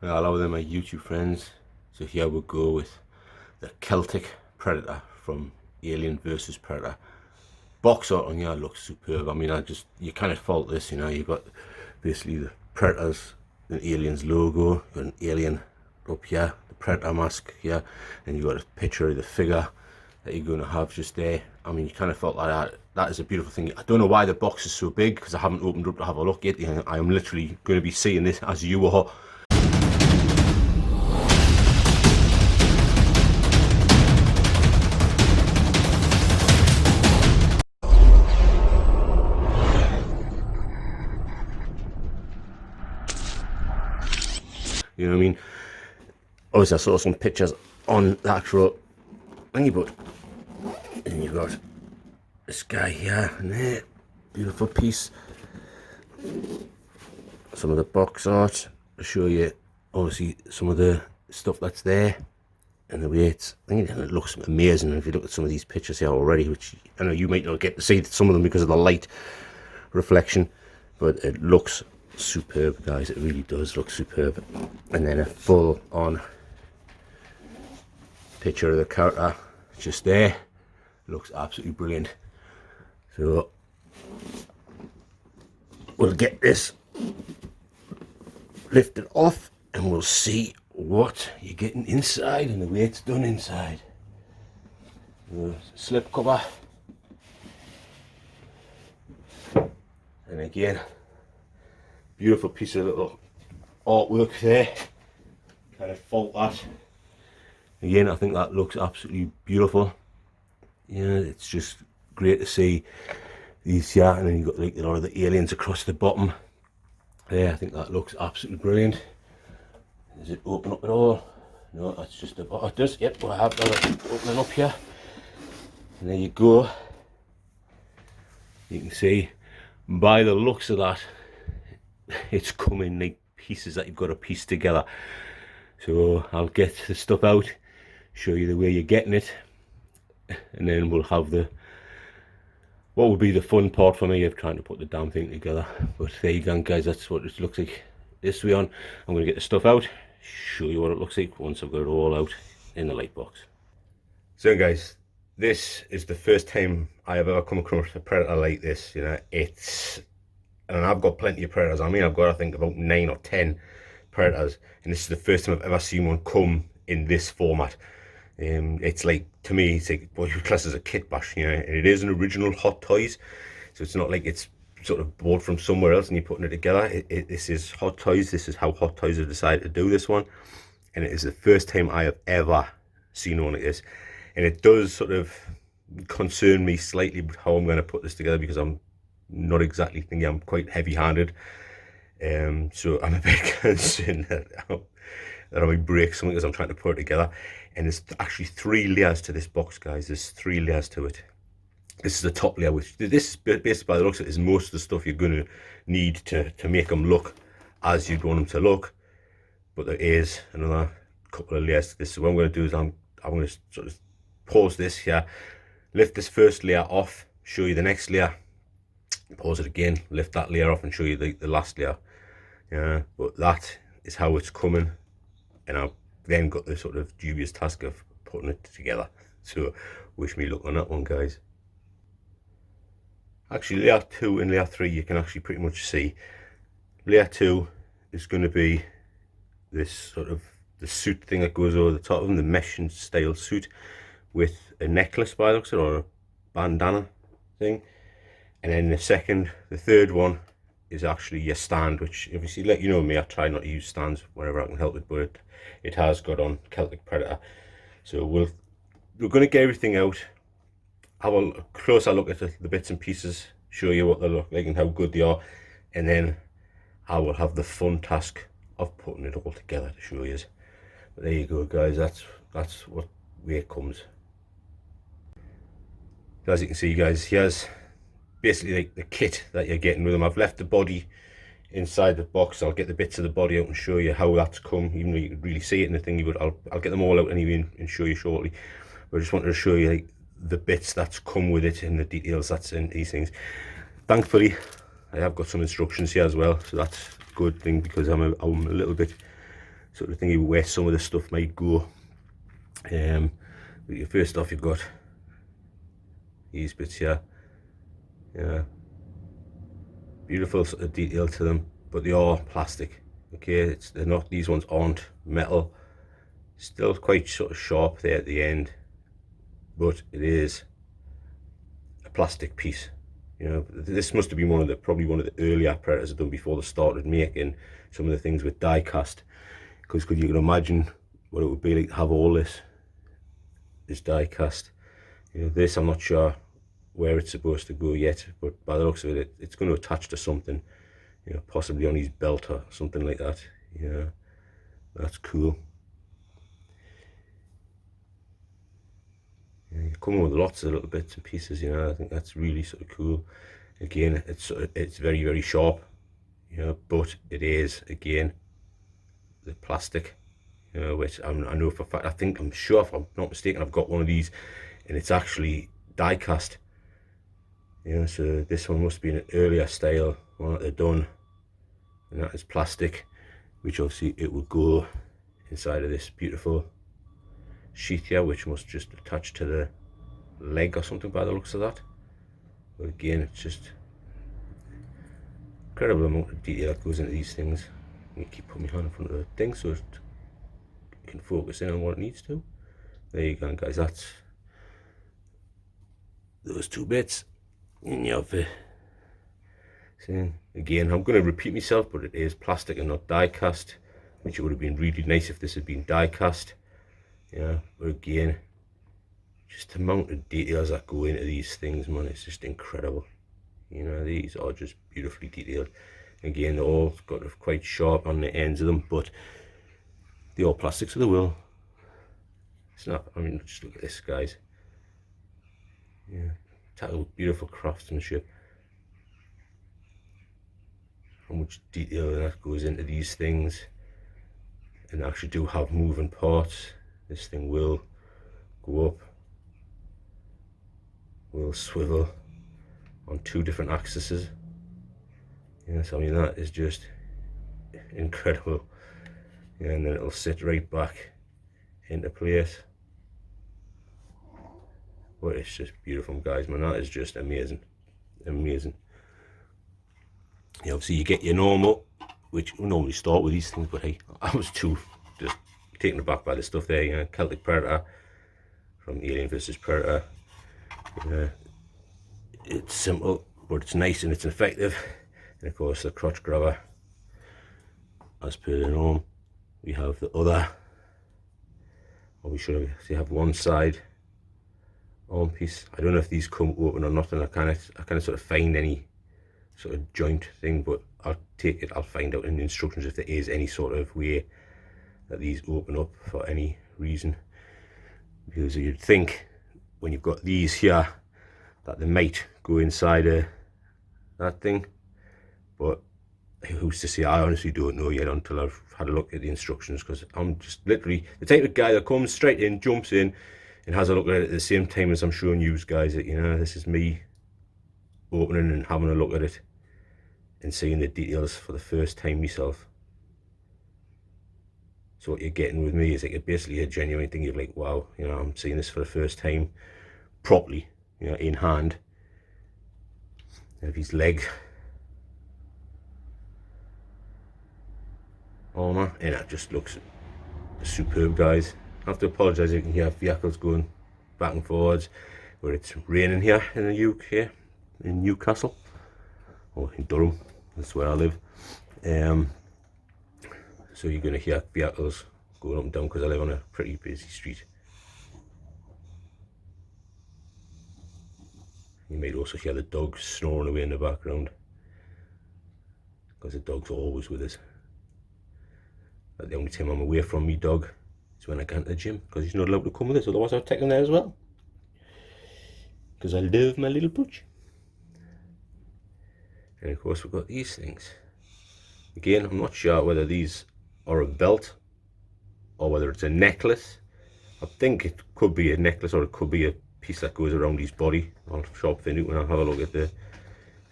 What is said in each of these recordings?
Hello there, my YouTube friends. So here we go with the Celtic Predator from Alien versus Predator. Box art on here looks superb. I mean, you kind of fault this, you know. You've got basically the Predators, the Aliens logo, you've got an alien up here, the Predator mask here, and you've got a picture of the figure that you're going to have just there. I mean, you kind of felt like that is a beautiful thing. I don't know why the box is so big because I haven't opened up to have a look yet. I am literally going to be seeing this as you are. You know what I mean? Obviously, I saw some pictures on the actual thingy, but and you've got this guy here and there, beautiful piece. Some of the box art to show you, obviously, some of the stuff that's there and the way it's. I think it looks amazing. If you look at some of these pictures here already, which I know you might not get to see some of them because of the light reflection, but it looks superb, guys. It really does look superb. And then a full on picture of the character just there, looks absolutely brilliant. So we'll get this lifted off and we'll see what you're getting inside and the way it's done inside. Slip cover, and again, beautiful piece of little artwork there. Kind of fault that. Again, I think that looks absolutely beautiful. Yeah, it's just great to see these here, and then you've got like a lot of the aliens across the bottom. Yeah, I think that looks absolutely brilliant. Does it open up at all? No, that's just about. Oh, it does. Yep, well, I have got it opening up here. And there you go. You can see by the looks of that, it's coming like pieces that you've got to piece together. So I'll get the stuff out, show you the way you're getting it, and then we'll have what would be the fun part for me of trying to put the damn thing together. But there you go, guys, that's what it looks like this way on. I'm going to get the stuff out, show you what it looks like once I've got it all out in the light box. So guys, this is the first time I have ever come across a Predator like this. You know, and I've got plenty of Predators. I mean, I've got, I think, about 9 or 10 Predators, and this is the first time I've ever seen one come in this format. It's like, to me, it's like what you class as a kit bash, you know, and it is an original Hot Toys, so it's not like it's sort of bought from somewhere else and you're putting it together. This is Hot Toys. This is how Hot Toys have decided to do this one, and it is the first time I have ever seen one like this, and it does sort of concern me slightly with how I'm going to put this together, because I'm not exactly thinking, I'm quite heavy-handed, so I'm a bit concerned that I might break something as I'm trying to put it together. And there's actually 3 layers to this box, guys. There's 3 layers to it. This is the top layer, which this is basically, by the looks of it, is most of the stuff you're going to need to make them look as you'd want them to look. But there is another couple of layers to this. So what I'm going to do is I'm going to sort of pause this here, lift this first layer off, show you the next layer, pause it again, lift that layer off and show you the last layer. Yeah, but that is how it's coming, and I've then got the sort of dubious task of putting it together. So wish me luck on that one, guys. Actually, layer 2 and layer 3 you can actually pretty much see. Layer 2 is going to be this sort of the suit thing that goes over the top of them, the mesh and style suit with a necklace by the looks of it, or a bandana thing. And then the third one is actually your stand, which obviously, let you know me, I try not to use stands wherever I can help it, but it has got on Celtic Predator. So we're going to get everything out, have a closer look at the bits and pieces, show you what they look like and how good they are, and then I will have the fun task of putting it all together to show you. But there you go, guys, that's what way it comes. As you can see, guys, here's basically like the kit that you're getting with them. I've left the body inside the box. I'll get the bits of the body out and show you how that's come, even though you could really see it in the thing, but I'll get them all out anyway and show you shortly. But I just wanted to show you like the bits that's come with it and the details that's in these things. Thankfully, I have got some instructions here as well, so that's a good thing, because I'm a little bit sort of thingy where some of the stuff might go. But first off, you've got these bits here. Yeah, beautiful sort of detail to them, but they are plastic. Okay, they're not, these ones aren't metal. Still quite sort of sharp there at the end, but it is a plastic piece. You know, this must have been probably one of the earlier Predators I've done before they started making some of the things with die cast. Because you can imagine what it would be like to have all this die cast. You know, this I'm not sure where it's supposed to go yet, but by the looks of it, it's going to attach to something. You know, possibly on his belt or something like that. Yeah, that's cool. Yeah, you come with lots of little bits and pieces. You know, I think that's really sort of cool. Again, it's very, very sharp. You know, but it is, again, the plastic. You know, which I know for a fact. I'm sure, if I'm not mistaken, I've got one of these, and it's actually die cast. You know, so this one must be an earlier style one that they've done, and that is plastic, which obviously it will go inside of this beautiful sheath here, which must just attach to the leg or something by the looks of that. But again, it's just incredible amount of detail that goes into these things. I'm gonna keep putting my hand in front of the thing so it can focus in on what it needs to. There you go, guys. That's those two bits. And you have so again, I'm going to repeat myself, but it is plastic and not die cast, which it would have been really nice if this had been die cast. Yeah, but again, just the amount of details that go into these things, man, it's just incredible. You know, these are just beautifully detailed. Again, they're all got quite sharp on the ends of them, but they are plastic, so they will snap. I mean, just look at this, guys. Yeah, total beautiful craftsmanship. How much detail that goes into these things, and actually do have moving parts. This thing will go up, will swivel on 2 different axes. Yes, I mean, that is just incredible. Yeah, and then it'll sit right back into place. But it's just beautiful, guys, man. That is just amazing, amazing. Yeah, obviously you get your normal, which we normally start with these things, but hey, I was too just taken aback by the stuff there. You know, Celtic Predator from Alien vs Predator. It's simple, but it's nice and it's effective. And of course, the crotch grabber, as per the norm. We have the other, or we should have one side arm piece. I don't know if these come open or not, and I kind of sort of find any sort of joint thing, but I'll find out in the instructions if there is any sort of way that these open up for any reason, because you'd think when you've got these here that they might go inside that thing, but who's to say? I honestly don't know yet until I've had a look at the instructions, because I'm just literally the type of guy that comes straight in, jumps in and has a look at it at the same time as I'm showing you guys it. You know, this is me opening and having a look at it and seeing the details for the first time myself. So what you're getting with me is like basically a genuine thing. You're like, wow, you know, I'm seeing this for the first time properly, you know, in hand. Have his leg armour, and it just looks superb, guys. I have to apologise, you can hear vehicles going back and forwards, where it's raining here in the UK, in Newcastle, or in Durham, that's where I live. So you're going to hear vehicles going up and down because I live on a pretty busy street. You might also hear the dogs snoring away in the background, because the dog's always with us. But the only time I'm away from me dog is when I go to the gym, because he's not allowed to come with us, otherwise I'll take him there as well, because I love my little pooch. And of course we've got these things. Again, I'm not sure whether these are a belt or whether it's a necklace. I think it could be a necklace, or it could be a piece that goes around his body. I'll sharp fin it when I have a look at the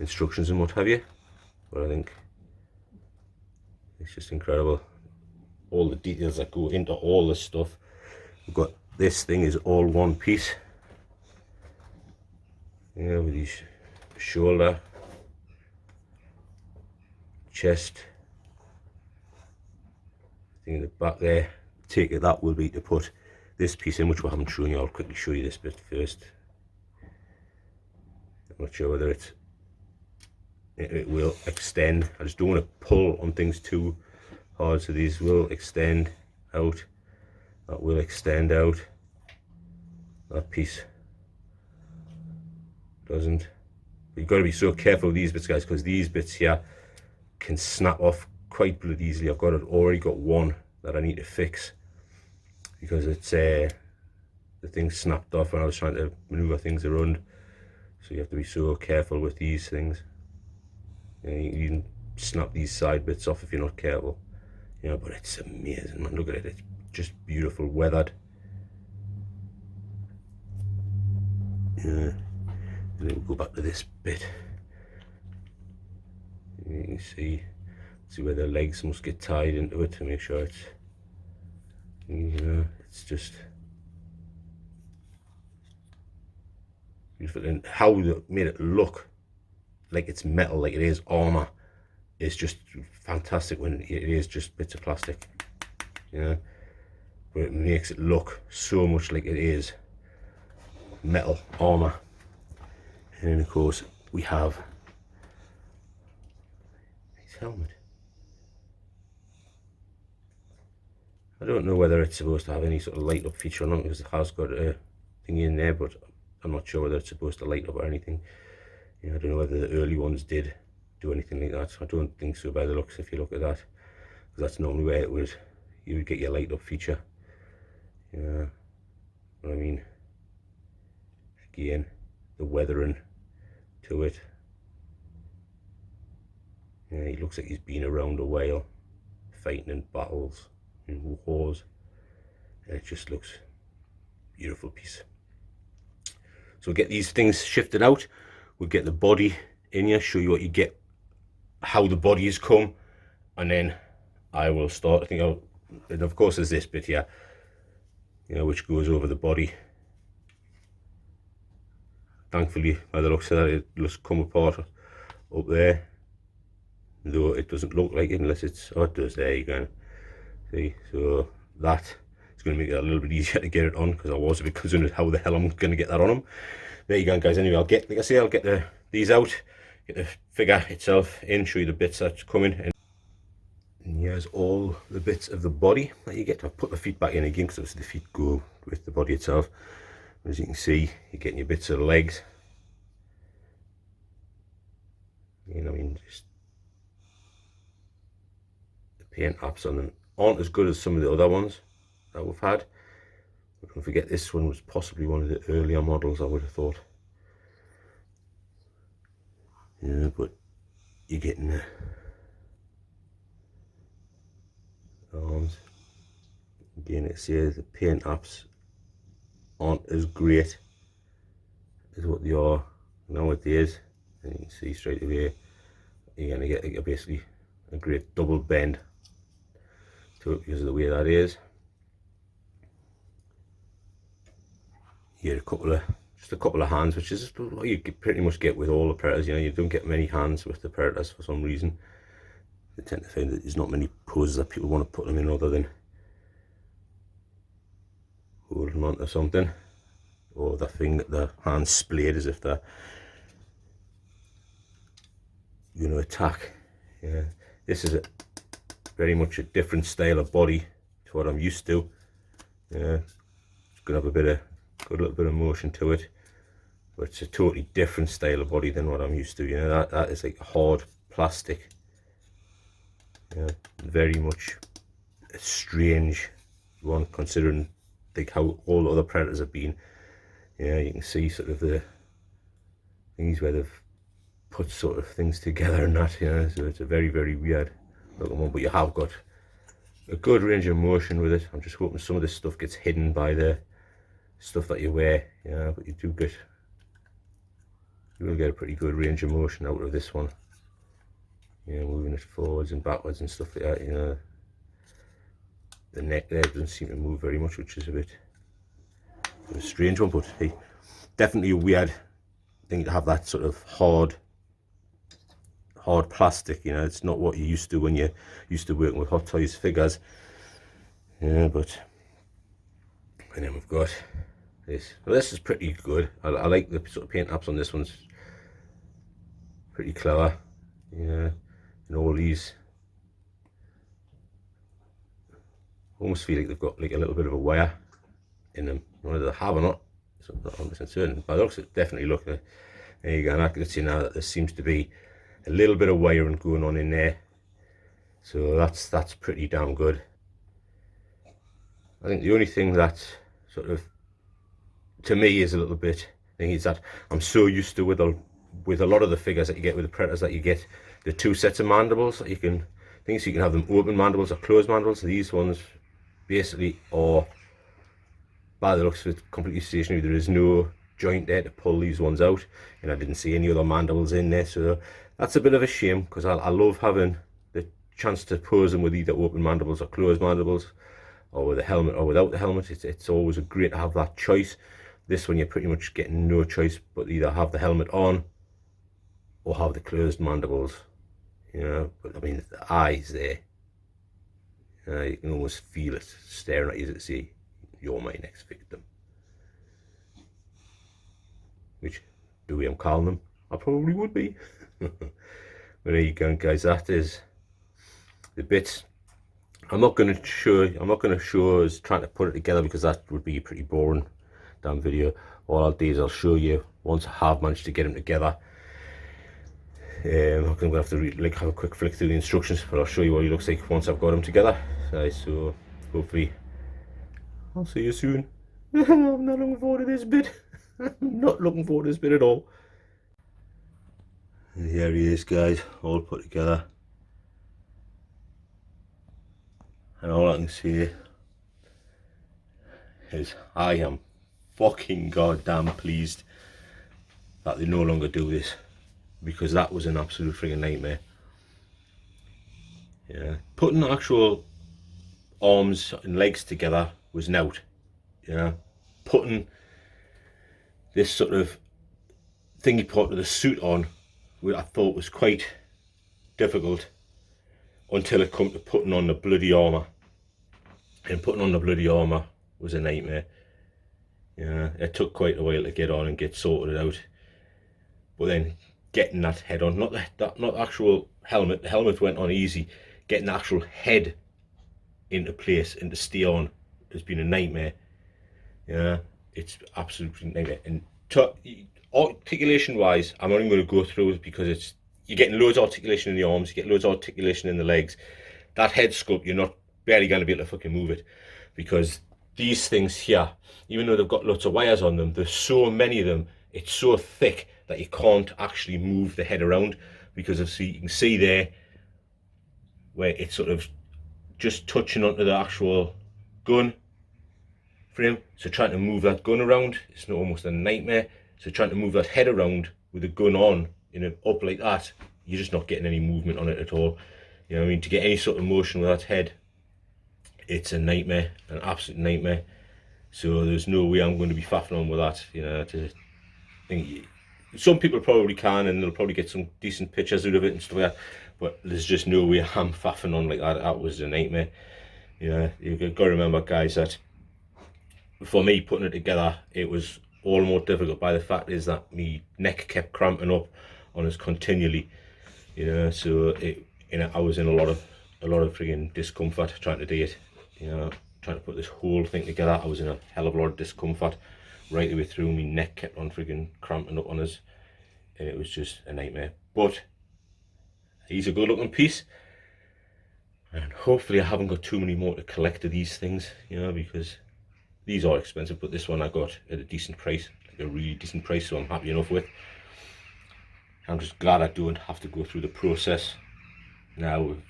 instructions and what have you. But I think it's just incredible. all the details that go into all this stuff. We've got this thing is all one piece. Yeah, with his shoulder, chest, thing in the back there. Take it that will be to put this piece in, which we haven't shown you. I'll quickly show you this bit first. I'm not sure whether it will extend. I just don't want to pull on things too hard, so these will extend out. That will extend out. That piece doesn't. But you've got to be so careful with these bits, guys, because these bits here can snap off quite bloody easily. I've already got one that I need to fix because it's the thing snapped off when I was trying to maneuver things around. So you have to be so careful with these things. You can snap these side bits off if you're not careful. But it's amazing, man. Look at it. It's just beautiful, weathered. And then we'll go back to this bit. You can see where the legs must get tied into it to make sure it's, it's just beautiful. And how they made it look like it's metal, like it is armour, is just fantastic when it is just bits of plastic. But it makes it look so much like it is metal armour. And then of course we have his helmet. I don't know whether it's supposed to have any sort of light up feature or not, because it has got a thing in there, but I'm not sure whether it's supposed to light up or anything. I don't know whether the early ones did do anything like that. I don't think so by the looks, if you look at that, because that's normally where you would get your light up feature. But I mean, again, the weathering to it. He looks like he's been around a while, fighting in battles and wars, and it just looks beautiful piece. So we'll get these things shifted out. We'll get the body in here, show you what you get, how the body has come, and then I will start. And of course there's this bit here, which goes over the body. Thankfully, by the looks of that, it just come apart up there, though it doesn't look like it unless it's, oh, it does. There you go. See, so that is going to make it a little bit easier to get it on, because I was a bit concerned how the hell I'm going to get that on them. There you go, guys. Anyway, like I say, I'll get these out, get the figure itself in, show you the bits that's coming, and here's all the bits of the body that you get. I've put the feet back in again because obviously the feet go with the body itself. As you can see, you're getting your bits of the legs. I mean, just the paint apps on them aren't as good as some of the other ones that we've had. But don't forget, this one was possibly one of the earlier models, I would have thought. But you're getting the arms. Again, it's here, the paint apps aren't as great as what they are nowadays. And you can see straight away, you're going to get basically a great double bend to it because of the way that is. Here just a couple of hands, which is what you pretty much get with all the Predators. You don't get many hands with the Predators for some reason. They tend to find that there's not many poses that people want to put them in other than holding them onto something, or the thing that the hands splayed as if they're going to attack. This is very much a different style of body to what I'm used to. It's going to have got a little bit of motion to it, but it's a totally different style of body than what I'm used to. That is like hard plastic. Very much a strange one, considering like how all the other Predators have been. You can see sort of the things where they've put sort of things together and that, so it's a very, very weird looking one, but you have got a good range of motion with it. I'm just hoping some of this stuff gets hidden by the stuff that you wear, but you will get a pretty good range of motion out of this one. Moving it forwards and backwards and stuff like that. the neck there doesn't seem to move very much, which is a bit of a strange one, but hey, definitely a weird thing to have that sort of hard plastic, you know. It's not what you're used to when you're used to working with Hot Toys figures. Yeah, but and then we've got this. Well, this is pretty good. I like the sort of paint apps on this one's pretty clever. Yeah, and all these almost feel like they've got like a little bit of a wire in them. Whether they have or not, so I'm not 100% certain. By the looks, it definitely look. There you go. And I can see now that there seems to be a little bit of wiring going on in there. So that's pretty damn good. I think the only thing that sort of to me is a little bit thing is that I'm so used to with a lot of the figures that you get with the Predators that you get the two sets of mandibles that you can things so you can have them open mandibles or closed mandibles. These ones basically are, by the looks of it, completely stationary. There is no joint there to pull these ones out, and I didn't see any other mandibles in there, so that's a bit of a shame, because I love having the chance to pose them with either open mandibles or closed mandibles, or with a helmet or without the helmet. It's always great to have that choice. This one you're pretty much getting no choice but either have the helmet on or have the closed mandibles, you know. But I mean, the eyes there, you can almost feel it staring at you to say, you're my next victim. Which, the way I'm calling them, I probably would be. But there you go, guys. That is the bits. I'm not going to show us trying to put it together, because that would be a pretty boring damn video. All I'll do is I'll show you once I have managed to get them together. I'm going to have to have a quick flick through the instructions, but I'll show you what he looks like once I've got them together. So hopefully I'll see you soon. I'm not looking forward to this bit. I'm not looking forward to this bit at all. And here he is, guys, all put together. And all I can say is I am fucking goddamn pleased that they no longer do this, because that was an absolute freaking nightmare. Yeah, putting actual arms and legs together was an out. Yeah, putting this sort of thingy part of the suit on, I thought was quite difficult, until it come to putting on the bloody armour. And putting on the bloody armour was a nightmare. Yeah, it took quite a while to get on and get sorted out. But then getting that head on, not the actual helmet. The helmet went on easy. Getting the actual head into place and to stay on has been a nightmare. Yeah, it's absolutely nightmare. And articulation wise, I'm not even going to go through it, because you're getting loads of articulation in the arms, you get loads of articulation in the legs. That head sculpt, you're not barely going to be able to fucking move it, because these things here, even though they've got lots of wires on them, there's so many of them, it's so thick that you can't actually move the head around, because you can see there where it's sort of just touching onto the actual gun frame. So trying to move that gun around, it's almost a nightmare. So trying to move that head around with the gun on, up like that, you're just not getting any movement on it at all. You know what I mean? To get any sort of motion with that head, it's a nightmare, an absolute nightmare. So there's no way I'm going to be faffing on with that. You know, some people probably can, and they'll probably get some decent pictures out of it and stuff like that. But there's just no way I'm faffing on like that. That was a nightmare. You know, you've got to remember, guys, that for me putting it together, it was all more difficult by the fact is that my neck kept cramping up on us continually. You know, so I was in a lot of frigging discomfort trying to do it. You know, trying to put this whole thing together, I was in a hell of a lot of discomfort right the way through. My neck kept on frigging cramping up on us, and it was just a nightmare. But he's a good looking piece, and hopefully I haven't got too many more to collect of these things, you know, because these are expensive, but this one I got at a decent price, like a really decent price, so I'm happy enough with. I'm just glad I don't have to go through the process now of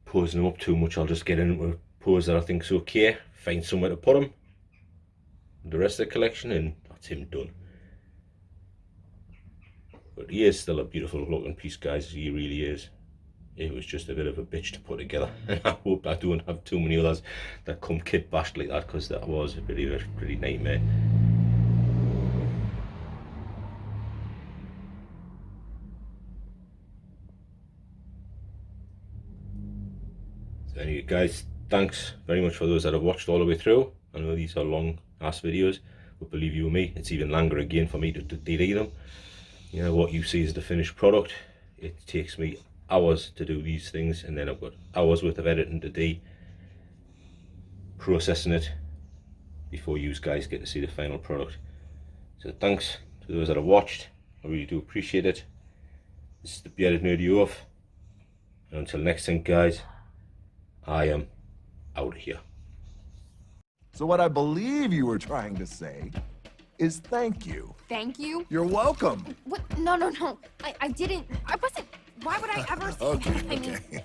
posing them up too much. I'll just get into a pose that I think's okay, find somewhere to put them, the rest of the collection, and that's him done. But he is still a beautiful looking piece, guys. He really is. it was just a bit of a bitch to put together. And I hope I don't have too many others that come kit bashed like that, because that was a pretty nightmare. So anyway guys, thanks very much for those that have watched all the way through. I know these are long ass videos, but believe you me, it's even longer again for me to delete them. You know, what you see is the finished product. It takes me hours to do these things, and then I've got hours worth of editing to do, processing it before you guys get to see the final product. So thanks to those that have watched, I really do appreciate it. This is the Bearded Nerdy Oaf, and until next time guys, I am out of here. So what I believe you were trying to say is thank you. Thank you? You're welcome. What? No. I didn't. I wasn't. Why would I ever say that? I mean, Okay.